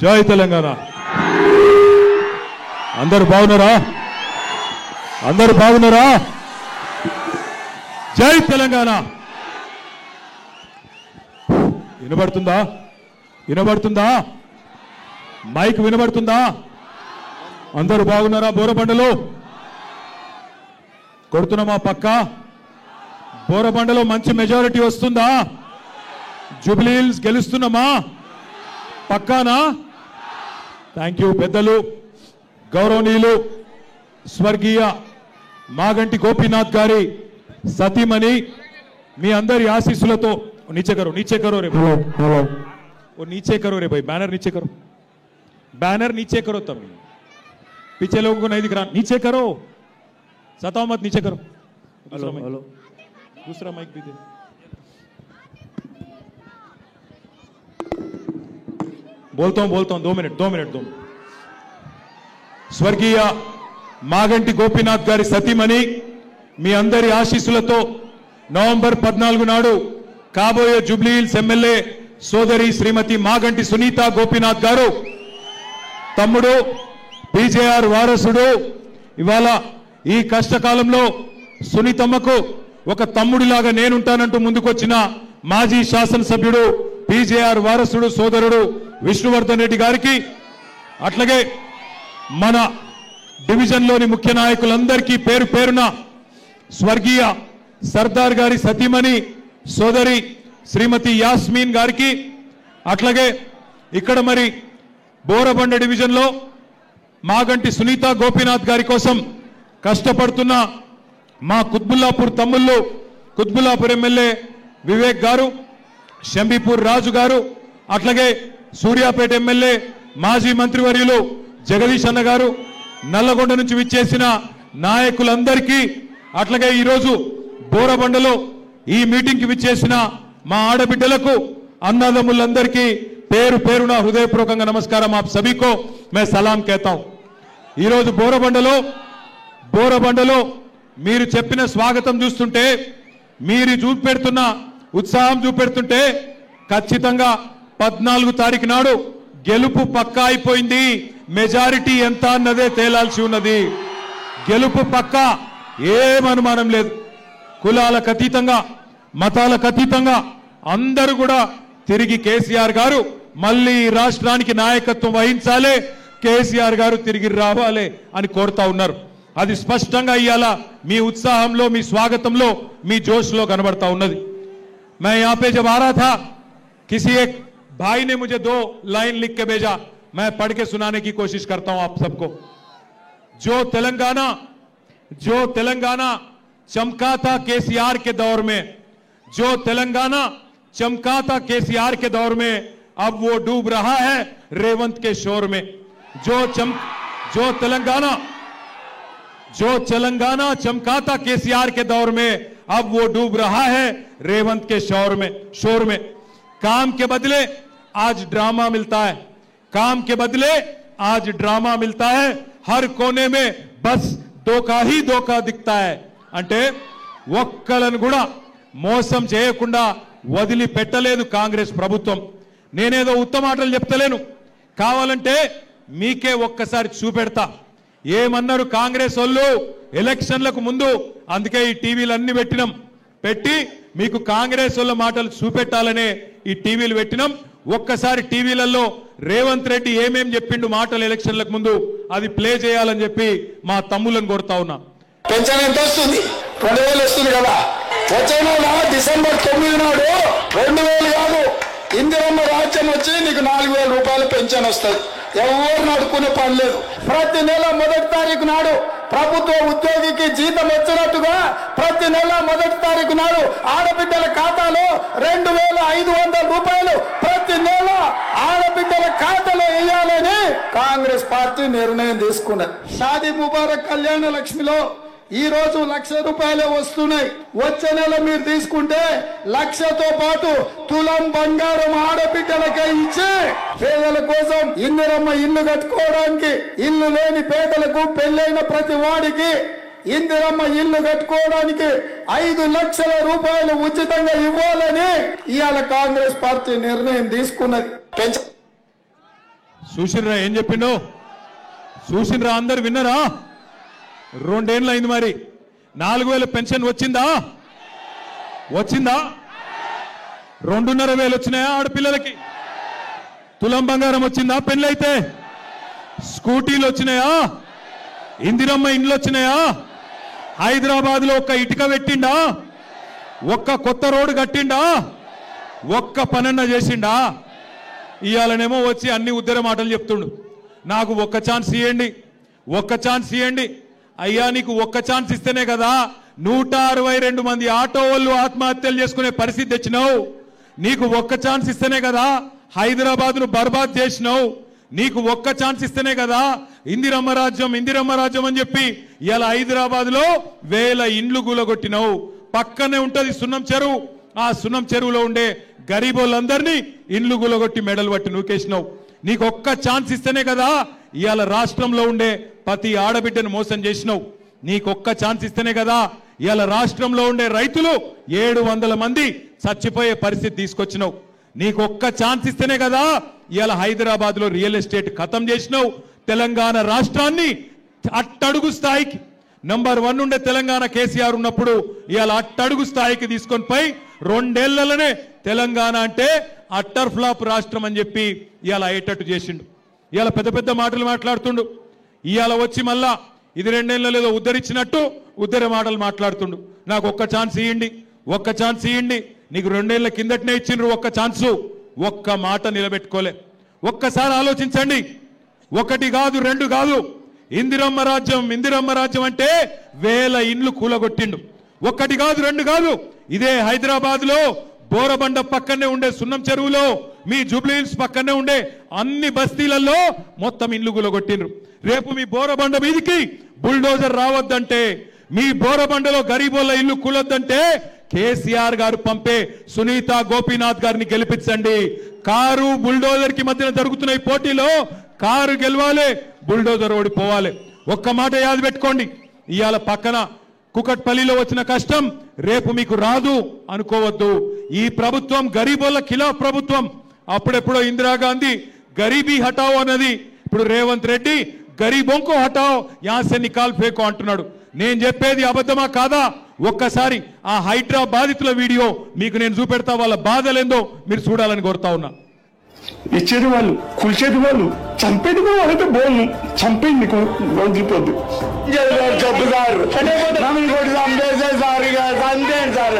జై తెలంగాణ. అందరు బాగున్నారా? అందరు బాగున్నారా? జై తెలంగాణ. వినబడుతుందా? వినబడుతుందా? మైక్ వినబడుతుందా? అందరు బాగున్నారా? బోరబండలో కొడుతున్నామా? పక్క బోరబండలో మంచి మెజారిటీ వస్తుందా? జూబ్లీ హిల్స్ గెలుస్తున్నామా? పక్కానా? Thank you. పెద్దలు గౌరవనీయులు స్వర్గీయ మాగంటి గోపీనాథ్ గారి సతీమణి మీ అందరి ఆశీస్సులతో नीचे करो रे वो नीचे करो रे भाई, बैनर नीचे करो, बैनर नीचे करो, तब पीछे लोगों को नहीं दिख रहा, नीचे करो, सताओ मत, नीचे करो. दूसरा माइक भी दे. बोलता हूं 2 मिनट. स्वर्गीय మాగంటి గోపీనాథ్ గారి సతీమణి మీ అందరి ఆశీస్సులతో నవంబర్ 14 నాడు కాబోయే జూబ్లీ హిల్స్ ఎమ్మెల్యే సోదరి శ్రీమతి మాగంటి సునీత గోపీనాథ్ గారు తమ్ముడు పీజేఆర్ వారసుడు ఇవాళ ఈ కష్టకాలంలో సునీతమ్మకు ఒక తమ్ముడిలాగా నేనుంటానంటూ ముందుకొచ్చిన మాజీ శాసనసభ్యుడు పీజేఆర్ వారసుడు సోదరుడు విష్ణువర్ధన్ రెడ్డి గారికి అట్లాగే మన డివిజన్లోని ముఖ్య నాయకులందరికీ పేరు పేరున స్వర్గీయ సర్దార్ గారి సతీమణి సోదరి శ్రీమతి యాస్మిన్ గారికి అట్లాగే ఇక్కడ మరి బోరబండ డివిజన్లో మాగంటి సునీత గోపీనాథ్ గారి కోసం కష్టపడుతున్న మా కుత్బుల్లాపూర్ తమ్ముళ్ళు కుత్బుల్లాపూర్ ఎమ్మెల్యే వివేక్ గారు, షంబీపూర్ రాజు గారు, అట్లాగే సూర్యాపేట ఎమ్మెల్యే మాజీ మంత్రివర్యులు జగదీష్ అన్న గారు, నల్లగొండ నుంచి విచ్చేసిన నాయకులందరికీ అట్లాగే ఈరోజు బోరబండలో ఈ మీటింగ్ కి విచ్చేసిన మా ఆడబిడ్డలకు అన్నదమ్ములందరికీ పేరు పేరున హృదయపూర్వకంగా నమస్కారం. आप सभी को मैं सलाम कहता हूं. ఈ రోజు బోరబండలో మీరు చెప్పిన స్వాగతం చూస్తుంటే, మీరు చూపెడుతున్న ఉత్సాహం చూపెడుతుంటే ఖచ్చితంగా 14 తారీఖు నాడు గెలుపు పక్కా అయిపోయింది. మెజారిటీ ఎంత అన్నదే తేలాల్సి ఉన్నది. గెలుపు పక్కా, ఏం అనుమానం లేదు. కులాలకు అతీతంగా మతాలకు అతీతంగా అందరూ కూడా తిరిగి కేసీఆర్ గారు మళ్ళీ రాష్ట్రానికి నాయకత్వం వహించాలి, కేసీఆర్ గారు తిరిగి రావాలి అని కోరుతా ఉన్నారు. అది స్పష్టంగా ఇయాల మీ ఉత్సాహంలో, మీ స్వాగతంలో, మీ జోష్లో కనబడతా ఉన్నది. मैं यहां पे जब आ रहा था, किसी एक भाई ने मुझे 2 लाइन लिख के भेजा, मैं पढ़ के सुनाने की कोशिश करता हूं आप सबको. जो तेलंगाना चमका था केसीआर के दौर में, जो तेलंगाना चमका था केसीआर के दौर में, अब वो डूब रहा है रेवंत के शोर में. जो तेलंगाना चमका था केसीआर के दौर में, अब वो डूब रहा है रेवंत के शोर में. काम के बदले आज ड्रामा मिलता है, काम के बदले आज ड्रामा मिलता है. हर कोने में बस धोखा ही धोखा दिखता है. అంటే ఒక్కలను కూడా మోసం చేయకుండా వదిలి పెట్టలేదు కాంగ్రెస్ ప్రభుత్వం. నేనేదో ఉత్తమ మాటలు చెప్తలేను, కావాలంటే మీకే ఒక్కసారి చూపెడతా. ఏమన్నారు కాంగ్రెస్ వాళ్ళు ఎలక్షన్లకు ముందు? అందుకే ఈ టీవీలన్నీ పెట్టి మీకు కాంగ్రెస్ వాళ్ళ మాటలు చూపెట్టాలనే ఈ టీవీలు పెట్టినాం. ఒక్కసారి టీవీలలో రేవంత్ రెడ్డి ఏమేం చెప్పిండు మాటలు ఎలక్షన్లకు ముందు అది ప్లే చేయాలని చెప్పి మా తమ్ములను కోరుతా ఉన్నా. పెన్షన్ ఎంత వస్తుంది? 2000 వస్తుంది కదా. వచ్చే నెల డిసెంబర్ 9 నాడు 2000 కాదు, ఇందిరమ్మ రాజ్యం వచ్చి నీకు 4000 రూపాయల పెన్షన్ వస్తుంది. ఎవరు అడుక్కునే పని లేదు. ప్రతి నెల 1వ తారీఖు నాడు ప్రభుత్వ ఉద్యోగికి జీతం వచ్చినట్టుగా ప్రతి నెల 1వ తారీఖు నాడు ఆడబిడ్డల ఖాతాలో 2500 రూపాయలు ప్రతి నెల ఆడబిడ్డల ఖాతాలో వేయాలని కాంగ్రెస్ పార్టీ నిర్ణయం తీసుకున్నది. షాదీ ముబారక్ కళ్యాణ లక్ష్మిలో ఈ రోజు 1,00,000 రూపాయలే వస్తున్నాయి. వచ్చే నెల మీరు తీసుకుంటే 1,00,000తో పాటు తులం బంగారం ఆడబిడ్డలకే ఇచ్చి పేదల కోసం ఇందిరమ్మ ఇల్లు కట్టుకోవడానికి, ఇల్లు లేని పేదలకు, పెళ్ళైన ప్రతి వాడికి ఇందిరమ్మ ఇల్లు కట్టుకోవడానికి 5 లక్షల రూపాయలు ఉచితంగా ఇవ్వాలని ఇవాళ కాంగ్రెస్ పార్టీ నిర్ణయం తీసుకున్నది. చూసినరా ఏం చెప్పిండో? చూసినరా? అందరు విన్నరా? 2 ఏళ్ళు అయింది. మరి 4000 పెన్షన్ వచ్చిందా? వచ్చిందా? 2,500 వచ్చినాయా ఆడపిల్లలకి? తులం బంగారం వచ్చిందా పెళ్ళైతే? స్కూటీలు వచ్చినాయా? ఇందిరమ్మ ఇండ్లు వచ్చినాయా? హైదరాబాద్ లో ఒక్క ఇటుక పెట్టిండా? ఒక్క కొత్త రోడ్డు కట్టిండా? ఒక్క పనన్న చేసిండా? ఇవాళనేమో వచ్చి అన్ని ఉద్దర మాటలు చెప్తుండు. నాకు ఒక్క ఛాన్స్ ఇవ్వండి, ఒక్క ఛాన్స్ ఇవ్వండి. అయ్యా నీకు ఒక్క ఛాన్స్ ఇస్తేనే కదా 162 మంది ఆటో వాళ్ళు ఆత్మహత్యలు చేసుకునే పరిస్థితి తెచ్చినావు. నీకు ఒక్క ఛాన్స్ ఇస్తేనే కదా హైదరాబాద్ ను బర్బాద్ చేసినావు. నీకు ఒక్క ఛాన్స్ ఇస్తేనే కదా ఇందిరమ్మ రాజ్యం ఇందిరమ్మ రాజ్యం అని చెప్పి ఇలా హైదరాబాద్ లో 1000 ఇండ్లు కూలగొట్టినావు. పక్కనే ఉంటది సున్నం చెరువు. ఆ సున్నం చెరువులో ఉండే గరీబోళ్ళందరినీ ఇండ్లు కూలగొట్టి మెడలు పట్టి నూకేసినావు. నీకు ఒక్క ఛాన్స్ ఇస్తేనే కదా ఇవాళ రాష్ట్రంలో ఉండే ప్రతి ఆడబిడ్డను మోసం చేసినావు. నీకు ఒక్క ఛాన్స్ ఇస్తేనే కదా ఇవాళ రాష్ట్రంలో ఉండే రైతులు 700 మంది చచ్చిపోయే పరిస్థితి తీసుకొచ్చినావు. నీకు ఒక్క ఛాన్స్ ఇస్తేనే కదా ఇవాళ హైదరాబాద్ లో రియల్ ఎస్టేట్ ఖతం చేసినావు. తెలంగాణ రాష్ట్రాన్ని అట్టడుగు స్థాయికి నంబర్ 1 ఉండే తెలంగాణ కేసీఆర్ ఉన్నప్పుడు ఇవాళ అట్టడుగు స్థాయికి తీసుకొని పోయి 2 ఏళ్లలోనే తెలంగాణ అంటే అట్టర్ ఫ్లాప్ రాష్ట్రం అని చెప్పి ఇవాళ అయ్యేటట్టు చేసిండు. ఇవాళ పెద్ద పెద్ద మాటలు మాట్లాడుతుండు. ఇవాళ వచ్చి మళ్ళా ఇది 2 ఏళ్ళలో ఏదో ఉద్ధరించినట్టు ఉద్ధర మాటలు మాట్లాడుతుండు. నాకు ఒక్క ఛాన్స్ ఇవ్వండి, ఒక్క ఛాన్స్ ఇవ్వండి. నీకు 2 ఏళ్ల కిందటనే ఇచ్చిండ్రు ఒక్క ఛాన్సు. ఒక్క మాట నిలబెట్టుకోలే. ఒక్కసారి ఆలోచించండి. 1 కాదు 2 కాదు. ఇందిరమ్మ రాజ్యం ఇందిరమ్మ రాజ్యం అంటే 1000 ఇండ్లు కూలగొట్టిండు. 1 కాదు 2 కాదు. ఇదే హైదరాబాద్ లో బోరబండ పక్కనే ఉండే సున్నం చెరువులో మీ జూబ్లీహిల్స్ పక్కనే ఉండే అన్ని బస్తీలలో మొత్తం ఇండ్లు కూలగొట్టిండ్రు. రేపు మీ బోరబండ మీదికి బుల్డోజర్ రావద్దంటే, మీ బోరబండలో గరీబోళ్ళ ఇల్లు కూలొద్దంటే కేసీఆర్ గారు పంపే సునీత గోపీనాథ్ గారిని గెలిపించండి. కారు బుల్డోజర్ కి మధ్యన జరుగుతున్న ఈ పోటీలో కారు గెలవాలి, బుల్డోజర్ ఓడిపోవాలి. ఒక్క మాట యాద పెట్టుకోండి. ఇవాళ పక్కన కుకట్పల్లిలో వచ్చిన కష్టం రేపు మీకు రాదు అనుకోవద్దు. ఈ ప్రభుత్వం గరీబోళ్ళ ఖిలాఫ్ ప్రభుత్వం. అప్పుడెప్పుడో ఇందిరాగాంధీ గరీబీ హటావో అన్నది, ఇప్పుడు రేవంత్ రెడ్డి గరీబోంకో హటావో యాసే నికాల్ ఫేకో అంటున్నాడు. నేను చెప్పేది అబద్ధమా కాదా? ఒక్కసారి ఆ హైడ్రా బాధితుల వీడియో మీకు నేను చూపెడతా. వాళ్ళ బాధలేందో మీరు చూడాలని కోరుతా ఉన్నా. ఇచ్చేది వాళ్ళు, కూల్చేది వాళ్ళు, చంపేది కూడా వాళ్ళతో బోల్ను చంపేది వదిలిపోద్దు. చెప్పు సార్ నమ్మి చంపేసే సార్ చంపేయండి సార్.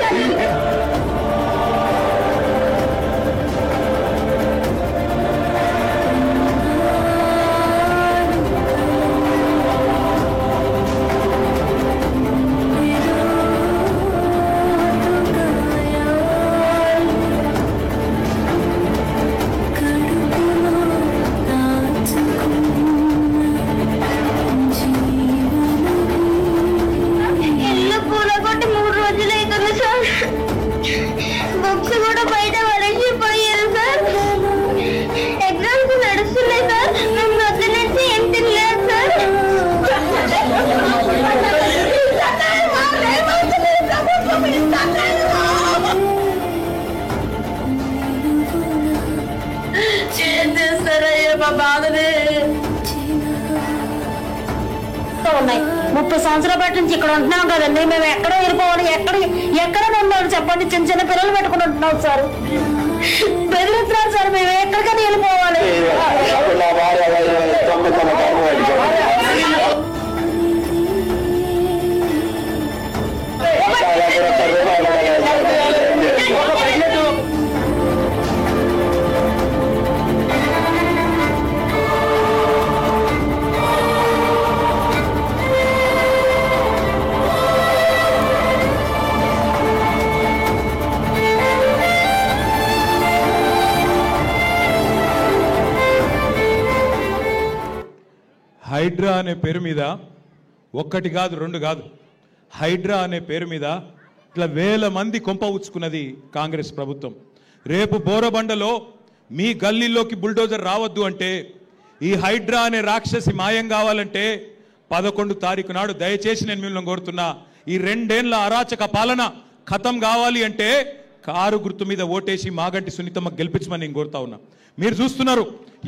ఉన్నాయి 30 సంవత్సరాల పాటు నుంచి ఇక్కడ ఉంటున్నాం కదండి. మేము ఎక్కడ వెళ్ళిపోవాలి, ఎక్కడ ఉండాలి చెప్పండి. చిన్న చిన్న పిల్లలు పెట్టుకుని ఉంటున్నాం సార్. బెదిరిస్తున్నారు సార్. మేము ఎక్కడికైనా వెళ్ళిపోవాలి. హైడ్రా అనే పేరు మీద 1 కాదు 2 కాదు, హైడ్రా అనే పేరు మీద ఇట్లా 1000 మంది కొంప ఉచ్చుకున్నది కాంగ్రెస్ ప్రభుత్వం. రేపు బోరబండలో మీ గల్లీలోకి బుల్డోజర్ రావద్దు అంటే, ఈ హైడ్రా అనే రాక్షసి మాయం కావాలంటే 11 తారీఖు నాడు దయచేసి నేను మిమ్మల్ని కోరుతున్నా, ఈ 2 ఏళ్ల అరాచక పాలన ఖతం కావాలి అంటే కారు గుర్తు మీద ఓటేసి మాగంటి సునీతమ్మ గెలిపించమని నేను కోరుతా ఉన్నా. మీరు చూస్తున్నారు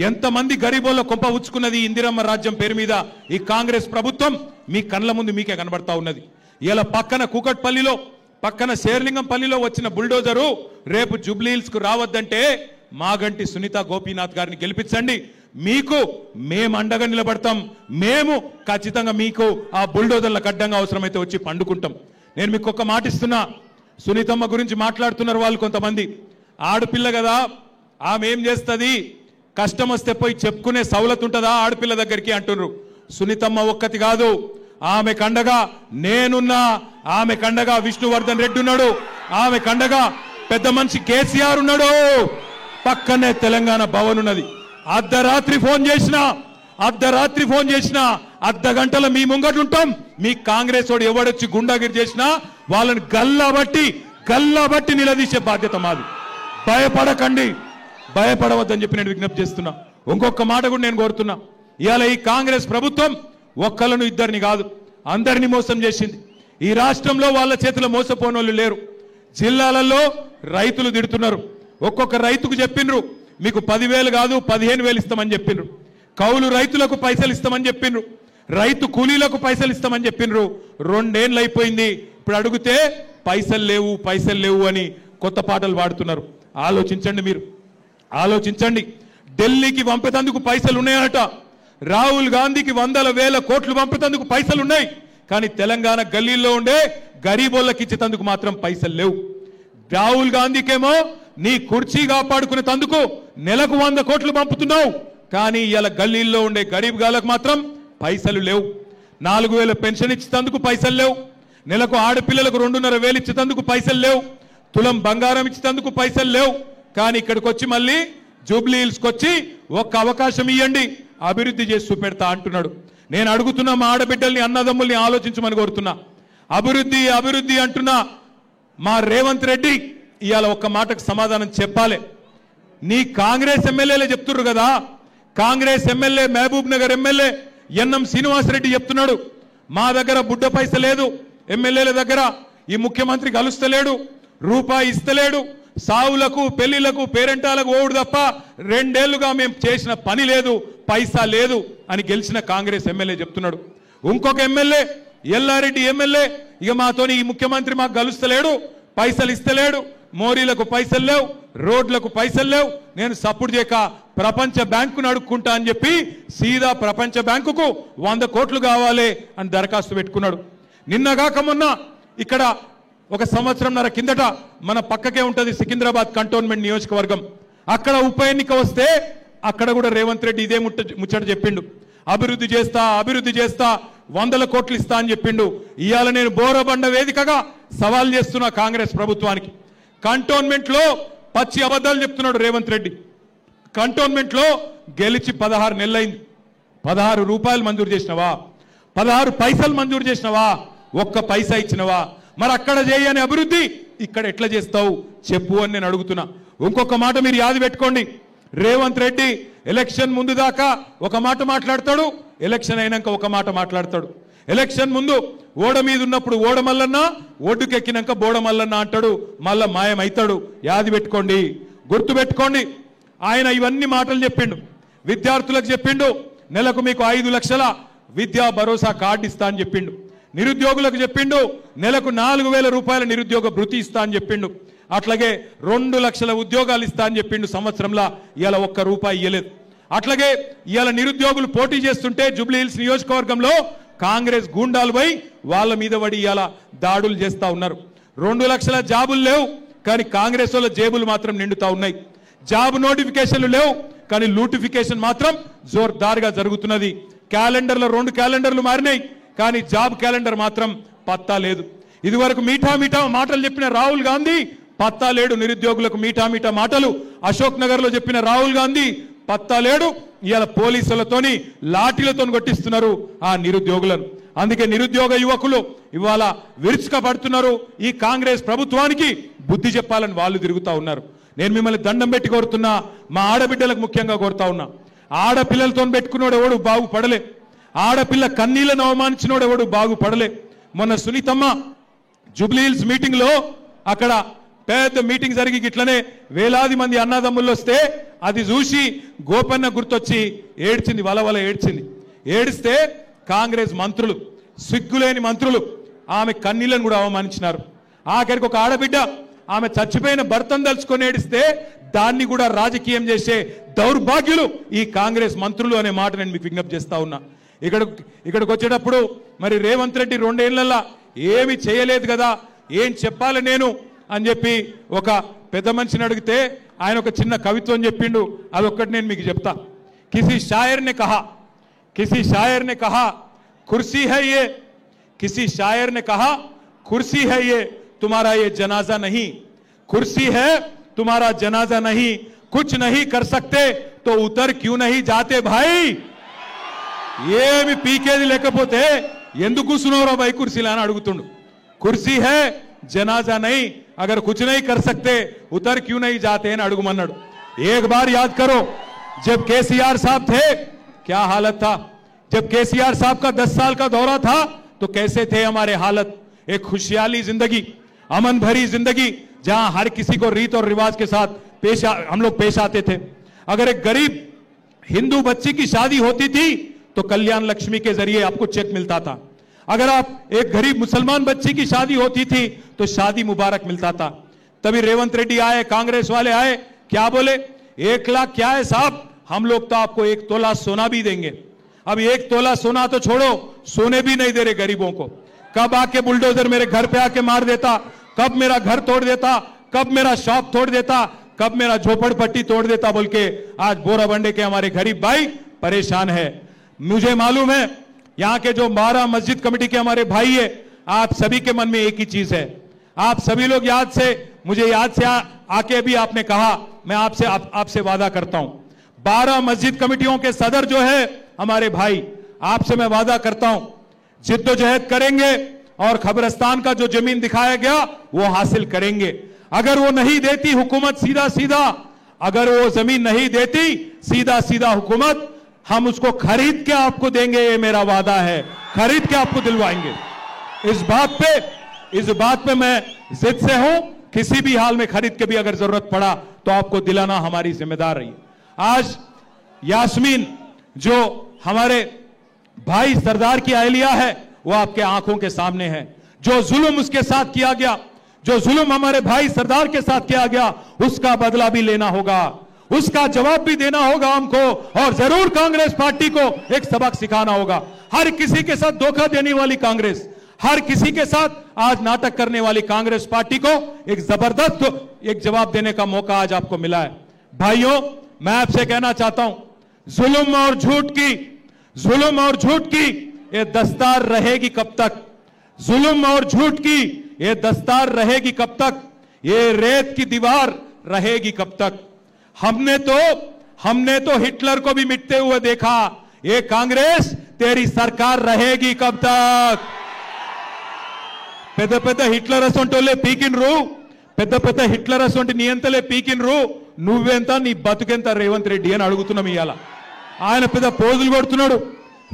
ఎంతమంది గరీబోళ్ళ కొంప ఉచ్చుకున్నది ఇందిరమ్మ రాజ్యం పేరు మీద ఈ కాంగ్రెస్ ప్రభుత్వం మీ కళ్ళ ముందు మీకే కనబడతా ఉన్నది. ఇలా పక్కన కూకట్పల్లిలో పక్కన శేర్లింగంపల్లిలో వచ్చిన బుల్డోజరు రేపు జూబ్లీహిల్స్ కు రావద్దంటే మాగంటి సునీత గోపీనాథ్ గారిని గెలిపించండి, మీకు మేము అండగా నిలబడతాం, మేము ఖచ్చితంగా మీకు ఆ బుల్డోజర్లకు అడ్డంగా అవసరమైతే వచ్చి పండుకుంటాం. నేను మీకు ఒక మాట ఇస్తున్నా, సునీతమ్మ గురించి మాట్లాడుతున్నారు వాళ్ళు కొంతమంది, ఆడపిల్ల కదా ఆమె ఏం చేస్తుంది, కష్టం వస్తే పోయి చెప్పుకునే సౌలత్ ఉంటుందా ఆడపిల్ల దగ్గరికి అంటున్నారు. సునీతమ్మ ఒక్కటి కాదు, ఆమె కండగా నేనున్నా, ఆమె కండగా విష్ణువర్ధన్ రెడ్డి ఉన్నాడు, ఆమె కండగా పెద్ద మనిషి కేసీఆర్ ఉన్నాడు, పక్కనే తెలంగాణ భవన్ ఉన్నది. అర్ధరాత్రి ఫోన్ చేసినా అర్ధ గంటల మీ ముంగటుంటాం. మీ కాంగ్రెస్ వాడు ఎవడొచ్చి గుండాగిరి చేసినా వాళ్ళని గల్లాబట్టి నిలదీసే బాధ్యత మాది. భయపడకండి, భయపడవద్దని చెప్పి నేను విజ్ఞప్తి చేస్తున్నా. ఇంకొక మాట కూడా నేను కోరుతున్నా, ఇవాళ ఈ కాంగ్రెస్ ప్రభుత్వం ఒక్కలను ఇద్దరిని కాదు అందరినీ మోసం చేసింది. ఈ రాష్ట్రంలో వాళ్ళ చేతిలో మోసపోని వాళ్ళు లేరు. జిల్లాలలో రైతులు తిడుతున్నారు, ఒక్కొక్క రైతుకు చెప్పిండ్రు మీకు 10,000 కాదు 15,000 ఇస్తామని చెప్పిండ్రు, కౌలు రైతులకు పైసలు ఇస్తామని చెప్పిండ్రు, రైతు కూలీలకు పైసలు ఇస్తామని చెప్పిండ్రు. 2 ఏళ్ళు అయిపోయింది, ఇప్పుడు అడిగితే పైసలు లేవు అని కొత్త పాటలు పాడుతున్నారు. ఆలోచించండి, మీరు ఆలోచించండి. ఢిల్లీకి పంపేందుకు పైసలు ఉన్నాయట, రాహుల్ గాంధీకి 100,000 కోట్లు పంపేందుకు పైసలు ఉన్నాయి, కానీ తెలంగాణ గల్లీల్లో ఉండే గరీబోళ్ళకి ఇచ్చేందుకు మాత్రం పైసలు లేవు. రాహుల్ గాంధీకేమో నీ కుర్చీ కాపాడుకునే తందుకు నెలకు 100 కోట్లు పంపుతున్నావు, కానీ ఇలా గల్లీల్లో ఉండే గరీబ్ గాలకు మాత్రం పైసలు లేవు. 4,000 పెన్షన్ ఇచ్చేందుకు పైసలు లేవు, నెలకు ఆడపిల్లలకు 2,500 ఇచ్చేందుకు పైసలు లేవు, తులం బంగారం ఇచ్చేందుకు పైసలు లేవు. కానీ ఇక్కడికి వచ్చి మళ్ళీ జూబ్లీహిల్స్కి వచ్చి ఒక్క అవకాశం ఇవ్వండి అభివృద్ధి చేసి చూపెడతా అంటున్నాడు. నేను అడుగుతున్నా, మా ఆడబిడ్డల్ని అన్నదమ్ముల్ని ఆలోచించమని కోరుతున్నా. అభివృద్ధి అంటున్నా మా రేవంత్ రెడ్డి ఇవాళ ఒక్క మాటకు సమాధానం చెప్పాలి. నీ కాంగ్రెస్ ఎమ్మెల్యేలే చెప్తున్నారు కదా, Congress MLA Mahabubnagar MLA NM Srinivasareddy చెప్తున్నాడు, మా దగ్గర బుడ్డ పైస లేదు, ఎమ్మెల్యేల దగ్గర ఈ ముఖ్యమంత్రి కలుస్తలేడు, రూపాయి ఇస్తలేడు, సావులకు పెళ్లిళ్లకు పేరెంటాలకు ఓడు తప్ప 2 ఏళ్లుగా మేము చేసిన పని లేదు, పైసా లేదు అని గెలిచిన కాంగ్రెస్ ఎమ్మెల్యే చెప్తున్నాడు. ఇంకొక ఎమ్మెల్యే ఎల్లారెడ్డి ఎమ్మెల్యే ఇక మాతోని ఈ ముఖ్యమంత్రి మాకు కలుస్తలేడు, పైసలు ఇస్తలేడు, మోరీలకు పైసలు లేవు, రోడ్లకు పైసలు లేవు, నేను సపోర్ట్ చేయక ప్రపంచ బ్యాంకును అడుక్కుంటా అని చెప్పి సీదా ప్రపంచ బ్యాంకుకు 100 కోట్లు కావాలి అని దరఖాస్తు పెట్టుకున్నాడు. నిన్నగాక మొన్న ఇక్కడ 1 సంవత్సరంన్నర కిందట మన పక్కకే ఉంటుంది సికింద్రాబాద్ కంటోన్మెంట్ నియోజకవర్గం, అక్కడ ఉప ఎన్నిక వస్తే అక్కడ కూడా రేవంత్ రెడ్డి ఇదే ముచ్చట చెప్పిండు, అభివృద్ధి చేస్తా 100 కోట్లు ఇస్తా అని చెప్పిండు. ఇవాళ నేను బోరబండ వేదికగా సవాల్ చేస్తున్నా కాంగ్రెస్ ప్రభుత్వానికి, కంటోన్మెంట్ లో పచ్చి అబద్ధాలు చెప్తున్నాడు రేవంత్ రెడ్డి. కంటోన్మెంట్ లో గెలిచి 16 నెలలైంది, 16 రూపాయలు మంజూరు చేసినవా, 16 పైసలు మంజూరు చేసినవా, 1 పైసా ఇచ్చినవా? మరి అక్కడ చేయని అభివృద్ధి ఇక్కడ ఎట్లా చేస్తావు చెప్పు అని నేను అడుగుతున్నా. ఇంకొక మాట మీరు యాది పెట్టుకోండి, రేవంత్ రెడ్డి ఎలక్షన్ ముందు దాకా ఒక మాట మాట్లాడతాడు, ఎలక్షన్ అయినాక ఒక మాట మాట్లాడతాడు. ఎలక్షన్ ముందు ఓడ మీద ఉన్నప్పుడు ఓడమల్లన్న, ఒడ్డుకెక్కినాక బోడమల్లన్న అంటాడు, మళ్ళా మాయమైతాడు. యాది పెట్టుకోండి, గుర్తు పెట్టుకోండి. ఆయన ఇవన్నీ మాటలు చెప్పిండు, విద్యార్థులకు చెప్పిండు నెలకు మీకు 5 లక్షల విద్యా భరోసా కార్డు ఇస్తా అని చెప్పిండు, నిరుద్యోగులకు చెప్పిండు నెలకు 4,000 రూపాయల నిరుద్యోగ భృతి ఇస్తా అని చెప్పిండు, అట్లాగే 2 లక్షల ఉద్యోగాలు ఇస్తా అని చెప్పిండు. సంవత్సరంలో ఇవాళ 1 రూపాయి ఇవ్వలేదు. అట్లాగే ఇవాళ నిరుద్యోగులు పోటీ చేస్తుంటే జూబ్లీహిల్స్ నియోజకవర్గంలో కాంగ్రెస్ గూండాలు పోయి వాళ్ళ మీద పడి ఇవాళ దాడులు చేస్తా ఉన్నారు. 2 లక్షల జాబులు లేవు, కానీ కాంగ్రెస్ వాళ్ళ జేబులు మాత్రం నిండుతా ఉన్నాయి. జాబ్ నోటిఫికేషన్లు లేవు, కానీ లూటిఫికేషన్ మాత్రం జోర్దార్గా జరుగుతున్నది. క్యాలెండర్లో 2 క్యాలెండర్లు మారినాయి, కానీ జాబ్ క్యాలెండర్ మాత్రం పత్తా లేదు. ఇదివరకు మీఠా మాటలు చెప్పిన రాహుల్ గాంధీ పత్తా లేడు, నిరుద్యోగులకు మీఠా మాటలు అశోక్ నగర్ లో చెప్పిన రాహుల్ గాంధీ పత్తా లేడు. ఇవాళ పోలీసులతోని లాఠీలతో కొట్టిస్తున్నారు ఆ నిరుద్యోగులను. అందుకే నిరుద్యోగ యువకులు ఇవాళ విరుచుకపడుతున్నారు. ఈ కాంగ్రెస్ ప్రభుత్వానికి బుద్ధి చెప్పాలని వాళ్ళు తిరుగుతా ఉన్నారు. నేను మిమ్మల్ని దండం పెట్టి కోరుతున్నా, మా ఆడబిడ్డలకు ముఖ్యంగా కోరుతా ఉన్నా, ఆడపిల్లలతో పెట్టుకున్నాడు ఎవడు బాగుపడలే, ఆడపిల్ల కన్నీళ్లను అవమానించినోడు ఎవడు బాగుపడలే. మొన్న సునీతమ్మ జూబ్లీహిల్స్ మీటింగ్ లో అక్కడ పెద్ద మీటింగ్ జరిగి ఇట్లనే వేలాది మంది అన్నదమ్ములు వస్తే అది చూసి గోపన్న గుర్తొచ్చి ఏడ్చింది, వలవల ఏడ్చింది. ఏడిస్తే కాంగ్రెస్ మంత్రులు, సిగ్గులేని మంత్రులు ఆమె కన్నీళ్లను కూడా అవమానించినారు. ఆఖరికి ఒక ఆడబిడ్డ ఆమె చచ్చిపోయిన భర్తను తలుచుకొని ఏడిస్తే దాన్ని కూడా రాజకీయం చేసే దౌర్భాగ్యులు ఈ కాంగ్రెస్ మంత్రులు అనే మాట నేను మీకు విజ్ఞప్తి చేస్తా ఉన్నా. ఇక్కడికి వచ్చేటప్పుడు మరి రేవంత్ రెడ్డి 2 ఏళ్లలో ఏమి చేయలేదు కదా, ఏం చెప్పాలి నేను అని చెప్పి ఒక పెద్ద మనిషిని అడిగితే ఆయన ఒక చిన్న కవిత్వం చెప్పిండు. అదొక్కటి నేను మీకు చెప్తా. కిసి షాయర్ నే కహా కుర్సీ హై యే, किसी शायर ने कहा कुर्सी है ये तुम्हारा ये जनाजा नहीं, कुर्सी है तुम्हारा जनाजा नहीं, कुछ नहीं कर सकते तो उतर क्यों नहीं जाते भाई. ఏమి పీకేది లేకపోతే ఎందుకు కూర్చున్నారో भाई కుర్సీలో అని అడుగుతుండు. కుర్సీ है जनाजा नहीं, अगर कुछ नहीं कर सकते उतर क्यों नहीं जाते అని అడుగుమన్నాడు. एक बार याद करो जब केसीआर साहब थे क्या हालत था, जब केसीआर साहब का 10 साल का दौरा था तो कैसे थे हमारे हालत. एक खुशहाली जिंदगी, अमन भरी जिंदगी जहां हर किसी को रीत और रिवाज के साथ हम लोग पेश आते थे. अगर एक गरीब हिंदू बच्ची की शादी होती थी तो कल्याण लक्ष्मी के जरिए आपको चेक मिलता था. अगर आप एक गरीब मुसलमान बच्ची की शादी होती थी तो शादी मुबारक मिलता था. तभी रेवंत रेड्डी आए, कांग्रेस वाले आए, क्या बोले 1 लाख क्या है साहब, हम लोग तो आपको 1 तोला सोना भी देंगे. अब 1 तोला सोना तो छोड़ो, सोने भी नहीं दे रहे गरीबों को. कब आके बुलडोजर मेरे घर पे आके मार देता, कब मेरा घर तोड़ देता, कब मेरा शॉप तोड़ देता, कब मेरा झोपड़पट्टी तोड़ देता बोल के आज बोराबंडे के हमारे गरीब भाई परेशान है. मुझे मालूम है यहां के जो 12 मस्जिद कमेटी के हमारे भाई है, आप सभी के मन में एक ही चीज है. आप सभी लोग मुझे याद से आके अभी आपने कहा, मैं आपसे वादा करता हूं 12 मस्जिद कमेटियों के सदर जो है हमारे भाई, आपसे मैं वादा करता हूं जिद्दोजहद करेंगे और खबरस्तान का जो जमीन दिखाया गया वो हासिल करेंगे. अगर वो नहीं देती हुकूमत सीधा अगर वो जमीन नहीं देती सीधा हुकूमत हम उसको खरीद के आपको देंगे, ये मेरा वादा है, खरीद के आपको दिलवाएंगे. इस बात पे मैं जिद से हूं, किसी भी हाल में खरीद के भी अगर जरूरत पड़ा तो आपको दिलाना हमारी जिम्मेदार रही. आज यास्मीन जो हमारे भाई सरदार की अहलिया है वो आपके आंखों के सामने है. जो जुल्म उसके साथ किया गया, जो जुल्म हमारे भाई सरदार के साथ किया गया, उसका बदला भी लेना होगा, उसका जवाब भी देना होगा हमको, और जरूर कांग्रेस पार्टी को एक सबक सिखाना होगा. हर किसी के साथ धोखा देने वाली कांग्रेस, हर किसी के साथ आज नाटक करने वाली कांग्रेस पार्टी को एक जबरदस्त एक जवाब देने का मौका आज आपको मिला है. भाइयों, मैं आपसे कहना चाहता हूं जुल्म और झूठ की ये दस्तार रहेगी कब तक, जुल्म और झूठ की ये दस्तार रहेगी कब तक, ये रेत की दीवार रहेगी कब तक. हमने तो हिटलर को भी मिटते हुए देखा, ये कांग्रेस तेरी सरकार रहेगी कब तक. పెద్ద హిట్లర్ అసొంటోలే పీకిన్రు, పెద్ద హిట్లర్ అసొంటి నియంతలే పీకిన్రు, నువ్వెంత నీ బతుకెంత రేవంత్ రెడ్డి అని అడుగుతున్నాం. ఇవాళ ఆయన పెద్ద పోజులు కొడుతున్నాడు,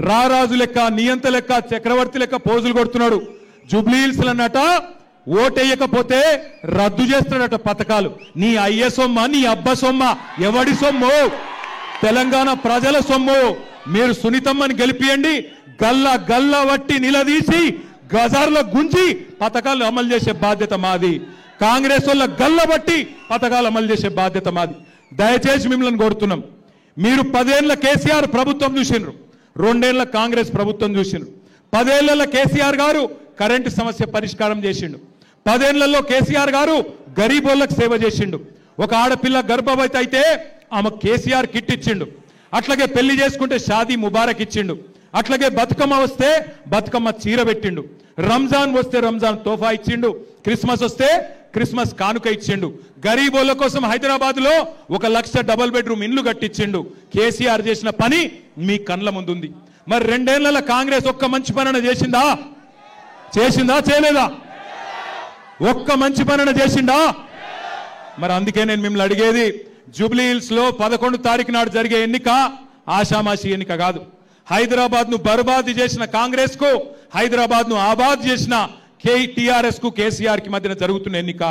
రారాజు లెక్క, నియంత లెక్క, చక్రవర్తి లెక్క పోజులు కొడుతున్నాడు. జూబ్లీహిల్స్ అన్నట ఓటేయకపోతే రద్దు చేస్తాడట పథకాలు. నీ అయ్య సొమ్మ, నీ అబ్బ సొమ్మ, ఎవడి సొమ్ము? తెలంగాణ ప్రజల సొమ్ము. మీరు సునీతమ్మని గెలిపియండి, గల్ల వట్టి నిలదీసి గజార్లో గుంజి పథకాలు అమలు చేసే బాధ్యత మాది. కాంగ్రెస్ వాళ్ళ గల్ల బట్టి పథకాలు అమలు చేసే బాధ్యత మాది. దయచేసి మిమ్మల్ని కోరుతున్నాం, మీరు 10 ఏళ్ల కేసీఆర్ ప్రభుత్వం చూసిండ్రు, 2 ఏళ్ల కాంగ్రెస్ ప్రభుత్వం చూసిండ్రు. 10 ఏళ్ల కేసీఆర్ గారు కరెంటు సమస్య పరిష్కారం చేసిండు, 10 ఏళ్లలో కేసీఆర్ గారు గరీబోళ్ళకు సేవ చేసిండు. ఒక ఆడపిల్ల గర్భవతి అయితే ఆమె కేసీఆర్ కిట్ ఇచ్చిండు, అట్లాగే పెళ్లి చేసుకుంటే షాదీ ముబారక్ ఇచ్చిండు, అట్లాగే బతుకమ్మ వస్తే బతుకమ్మ చీర పెట్టిండు, రంజాన్ వస్తే రంజాన్ తోఫా ఇచ్చిండు, క్రిస్మస్ వస్తే క్రిస్మస్ కానుక ఇచ్చిండు. గరీబోళ్ళ కోసం హైదరాబాద్ లో 1 లక్ష డబుల్ బెడ్రూమ్ ఇల్లు కట్టించిండు. కేసీఆర్ చేసిన పని మీ కండ్ల ముందుంది. మరి 2 ఏళ్ల కాంగ్రెస్ ఒక్క మంచి పని చేసిందా? చేయలేదా? ఒక్క మంచి పని చేసిందా? మరి అందుకే నేను మిమ్మల్ని అడిగేది, జూబ్లీహిల్స్ లో 11 తారీఖు నాడు జరిగే ఎన్నిక ఆషామాషి ఎన్నిక కాదు. హైదరాబాద్ ను బర్బాద్ చేసిన కాంగ్రెస్ కు, హైదరాబాద్ ను ఆబాద్ చేసిన టీఆర్ఎస్ కు, కేసీఆర్ కి మధ్యన జరుగుతున్న ఎన్నిక.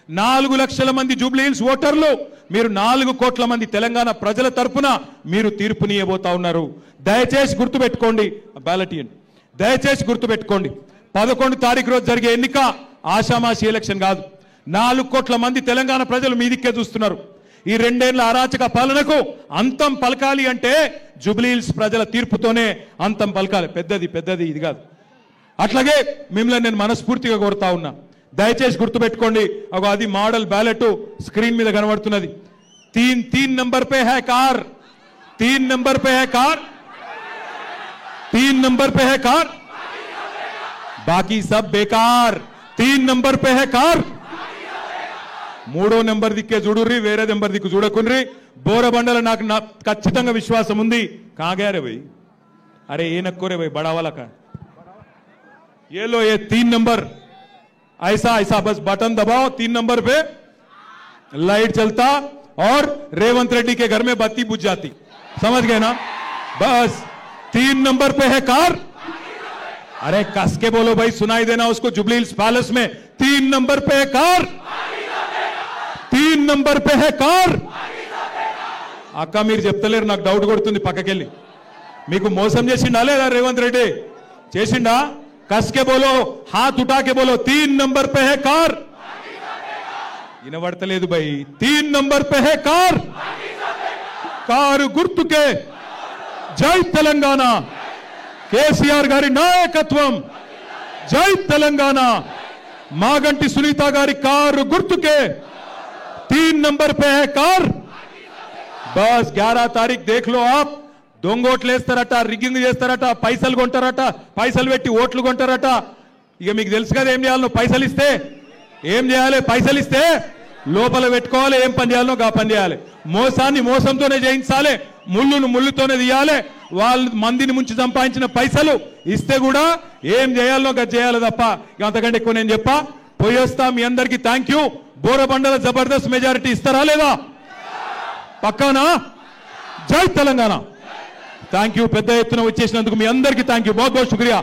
4 లక్షల మంది జూబ్లీ హిల్స్ ఓటర్లు, మీరు 4 కోట్ల మంది తెలంగాణ ప్రజల తరపున మీరు తీర్పునియబోతా ఉన్నారు. దయచేసి గుర్తుపెట్టుకోండి, బ్యాలెట్ ఇవ్వండి. దయచేసి గుర్తుపెట్టుకోండి, 11 తారీఖు రోజు జరిగే ఎన్నిక ఆషామాషి ఎలక్షన్ కాదు. 4 కోట్ల మంది తెలంగాణ ప్రజలు మీ దిక్కే చూస్తున్నారు. ఈ 2 ఏళ్ల అరాచక పాలనకు అంతం పలకాలి అంటే జూబ్లీ హిల్స్ ప్రజల తీర్పుతోనే అంతం పలకాలి. పెద్దది ఇది కాదు. అట్లాగే మిమ్మల్ని నేను మనస్ఫూర్తిగా కోరుతా ఉన్నా, దయచేసి గుర్తుపెట్టుకోండి. అది మోడల్ బ్యాలెట్ స్క్రీన్ మీద కనబడుతున్నది. 3 నంబర్ పే హై కార్, 3 నంబర్ పే హై కార్, 3 నంబర్ పే హై కార్, బాకీ సబ్ బేకార్. 3 నంబర్ పే హై కార్. 3వ నెంబర్ దిక్కే చూడుర్రి, వేరే నెంబర్ దిక్కు చూడకుండ్రి. బోరబండల నాకు ఖచ్చితంగా విశ్వాసం ఉంది. కాగారే భయ్, అరే ఏ నక్కోరే భయ్, బడావాలా కా ये लो, ये 3 नंबर ऐसा बस बटन दबाओ, 3 नंबर पे लाइट चलता और रेवंत रेड्डी के घर में बत्ती बुझ जाती. समझ गए ना? बस 3 नंबर पे है कार. अरे कस के बोलो भाई, सुनाई देना उसको. जुबली हिल्स पैलेस में 3 नंबर पे है कार, 3 नंबर पे है कार. అక్క మీరు చెప్తలేరు, నాకు డౌట్ కొడుతుంది. పక్కకెళ్ళి మీకు మోసం చేసిండా లేదా రేవంత్ రెడ్డి? చేసిండా? कस के बोलो, हाथ उठा के बोलो, 3 नंबर पे है कार. వినబడతలేదు भाई, 3 नंबर पे है कार. కారు గుర్తుకే జై తెలంగాణ, కేసీఆర్ గారి నాయకత్వం. జై తెలంగాణ. మాగంటి సునీత గారి కారు గుర్తుకే 3 नंबर पे है कार. बस 11 तारीख देख लो आप. దొంగోట్లు వేస్తారట, రిగ్గింగ్ చేస్తారట, పైసలు కొంటారట, పైసలు పెట్టి ఓట్లు కొంటారట. ఇక మీకు తెలుసు కదా ఏం చేయాలో. పైసలు ఇస్తే ఏం చేయాలి? పైసలు ఇస్తే లోపల పెట్టుకోవాలి, ఏం పని చేయాలో గా పని చేయాలి. మోసాన్ని మోసంతోనే జయించాలి, ముళ్ళును ముళ్ళుతోనే తీయాలి. వాళ్ళు మందిని ముంచి సంపాదించిన పైసలు ఇస్తే కూడా ఏం చేయాలో గా చేయాలి తప్ప ఇక అంతకంటే ఎక్కువ నేను చెప్పా. పోయేస్తా. మీ అందరికీ థ్యాంక్ యూ. బోరబండల జబర్దస్త్ మెజారిటీ ఇస్తారా లేదా? పక్కానా? జై తెలంగాణ. Thank you. పెద్ద ఎత్తున వచ్చేసినందుకు మీ అందరికీ థ్యాంక్ యూ. बहुत बहुत शुक्रिया.